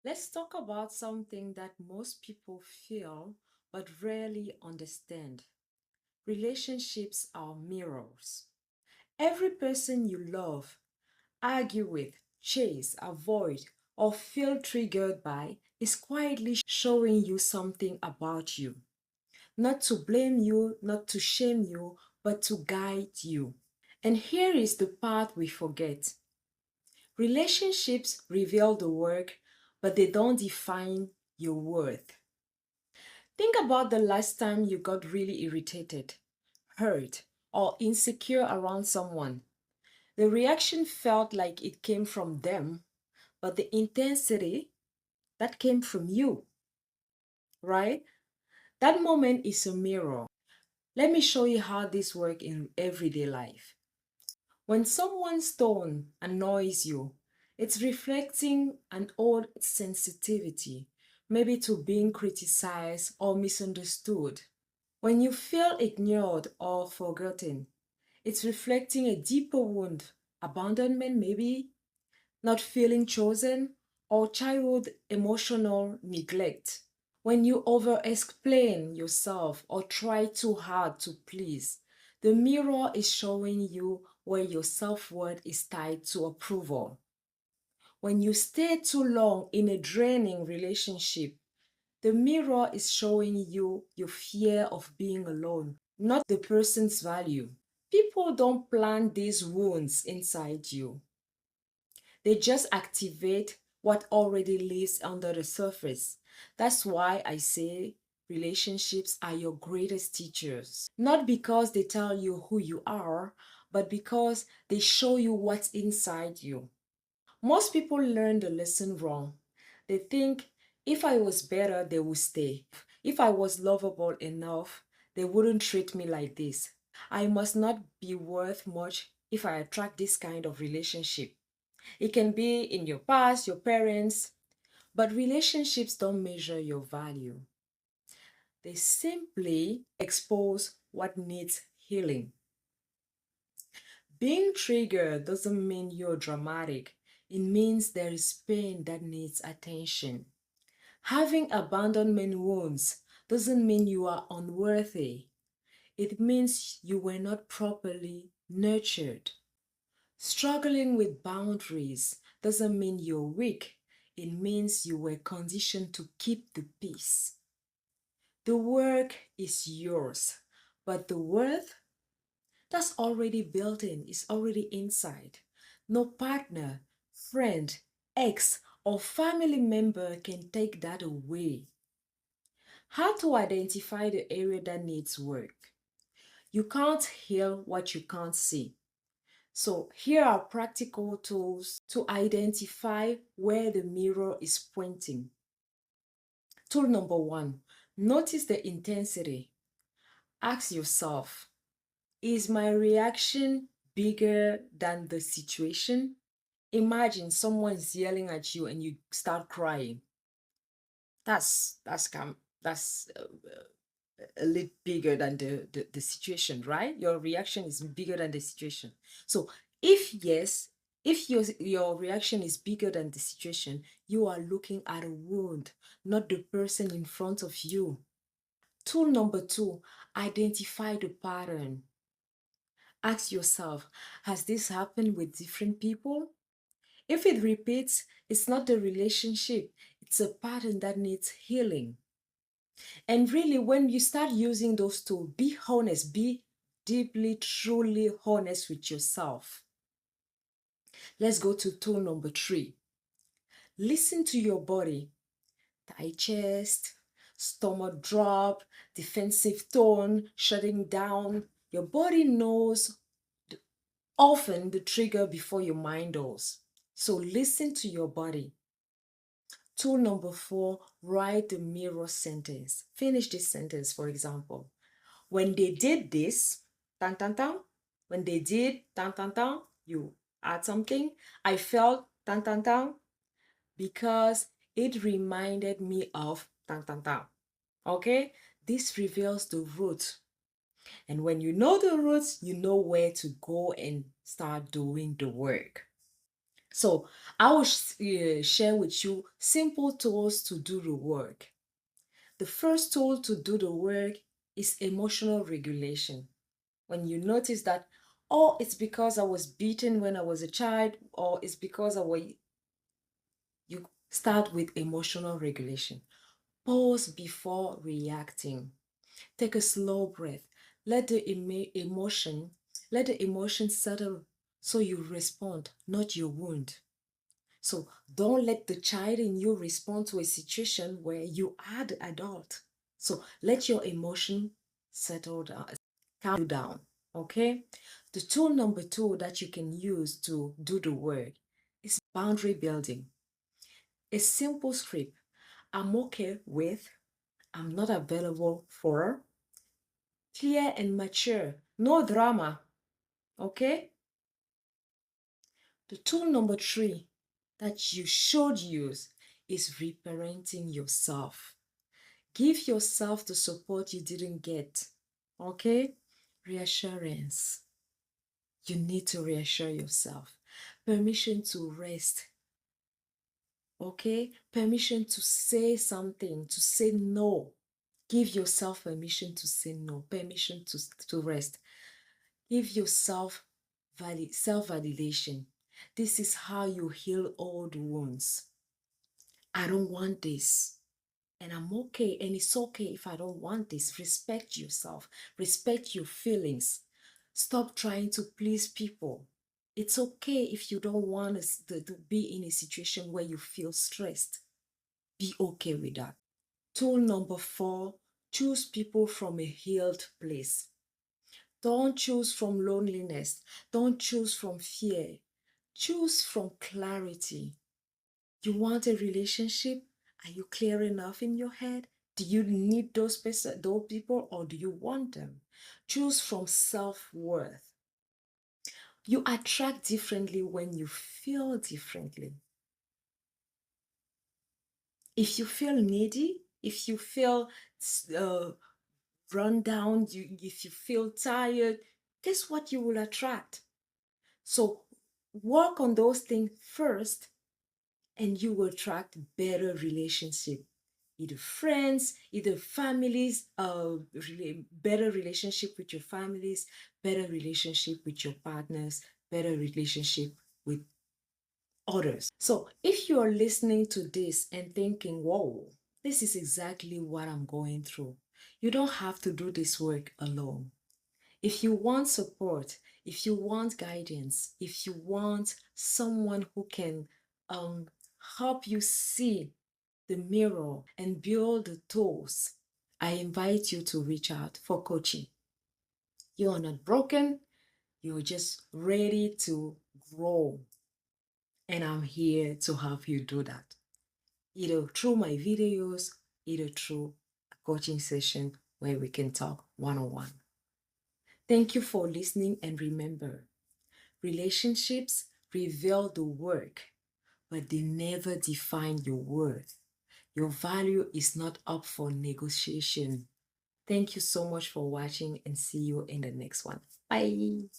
Let's talk about something that most people feel but rarely understand. Relationships are mirrors. Every person you love, argue with, chase, avoid, or feel triggered by is quietly showing you something about you. Not to blame you, not to shame you, but to guide you. And here is the part we forget. Relationships reveal the work, but they don't define your worth. Think about the last time you got really irritated, hurt, or insecure around someone. The reaction felt like it came from them, but the intensity that came from you, right? That moment is a mirror. Let me show you how this works in everyday life. When someone's tone annoys you, it's reflecting an old sensitivity, maybe to being criticized or misunderstood. When you feel ignored or forgotten, it's reflecting a deeper wound, abandonment maybe, not feeling chosen, or childhood emotional neglect. When you over explain yourself or try too hard to please, the mirror is showing you where your self worth is tied to approval. When you stay too long in a draining relationship, the mirror is showing you your fear of being alone, not the person's value. People don't plant these wounds inside you. They just activate what already lives under the surface. That's why I say relationships are your greatest teachers. Not because they tell you who you are, but because they show you what's inside you. Most people learn the lesson wrong. They think if I was better, they would stay. If I was lovable enough, they wouldn't treat me like this. I must not be worth much if I attract this kind of relationship. It can be in your past, your parents, but relationships don't measure your value. They simply expose what needs healing. Being triggered doesn't mean you're dramatic. It means there is pain that needs attention. Having abandonment wounds doesn't mean you are unworthy. It means you were not properly nurtured. Struggling with boundaries doesn't mean you're weak. It means you were conditioned to keep the peace. The work is yours, but the worth that's already built in, is already inside. No partner, friend, ex, or family member can take that away. How to identify the area that needs work? You can't heal what you can't see. So here are practical tools to identify where the mirror is pointing. Tool number one, notice the intensity. Ask yourself, is my reaction bigger than the situation? Imagine someone's yelling at you and you start crying. That's a little bigger than the situation, right? Your reaction is bigger than the situation. So if yes, if your reaction is bigger than the situation, you are looking at a wound, not the person in front of you. Tool number two, identify the pattern. Ask yourself, has this happened with different people? If it repeats, it's not the relationship, it's a pattern that needs healing. And really, when you start using those tools, be honest, be deeply, truly honest with yourself. Let's go to tool number three. Listen to your body. Tight chest, stomach drop, defensive tone, shutting down. Your body knows often the trigger before your mind does. So listen to your body. Tool number four, write the mirror sentence. Finish this sentence, for example. When they did this, tan tan tan, when they did tan tan tan, you add something. I felt tan tan tan because it reminded me of tan tan tan. Okay? This reveals the root. And when you know the roots, you know where to go and start doing the work. So I will share with you simple tools to do the work. The first tool to do the work is emotional regulation. When you notice that, oh, it's because I was beaten when I was a child, or it's because you start with emotional regulation. Pause before reacting. Take a slow breath. Let the emotion settle so you respond, not your wound. So don't let the child in you respond to a situation where you are the adult. So let your emotion settle down, calm you down. Okay? The tool number two that you can use to do the work is boundary building. A simple script. I'm okay with, I'm not available for, clear and mature, no drama. Okay? The tool number three that you should use is reparenting yourself. Give yourself the support you didn't get. Okay? Reassurance. You need to reassure yourself. Permission to rest. Okay? Permission to say something, to say no. Give yourself permission to say no, permission to rest. Give yourself self-validation. This is how you heal old wounds. I don't want this. And I'm okay. And it's okay if I don't want this. Respect yourself. Respect your feelings. Stop trying to please people. It's okay if you don't want to be in a situation where you feel stressed. Be okay with that. Tool number four, choose people from a healed place. Don't choose from loneliness. Don't choose from fear. Choose from clarity. You want a relationship? Are you clear enough in your head? Do you need those people, or do you want them? Choose from self-worth. You attract differently when you feel differently. If you feel needy, if you feel uh, run down, if you feel tired, guess what you will attract? So work on those things first, and you will attract better relationship, either friends, either families, better relationship with your families, better relationship with your partners, better relationship with others. So if you are listening to this and thinking, whoa, this is exactly what I'm going through, you don't have to do this work alone. If you want support, if you want guidance, if you want someone who can um, help you see the mirror and build the tools, I invite you to reach out for coaching. You are not broken, you're just ready to grow. And I'm here to help you do that, either through my videos, either through a coaching session where we can talk one-on-one. Thank you for listening, and remember, relationships reveal the work, but they never define your worth. Your value is not up for negotiation. Thank you so much for watching, and see you in the next one. Bye.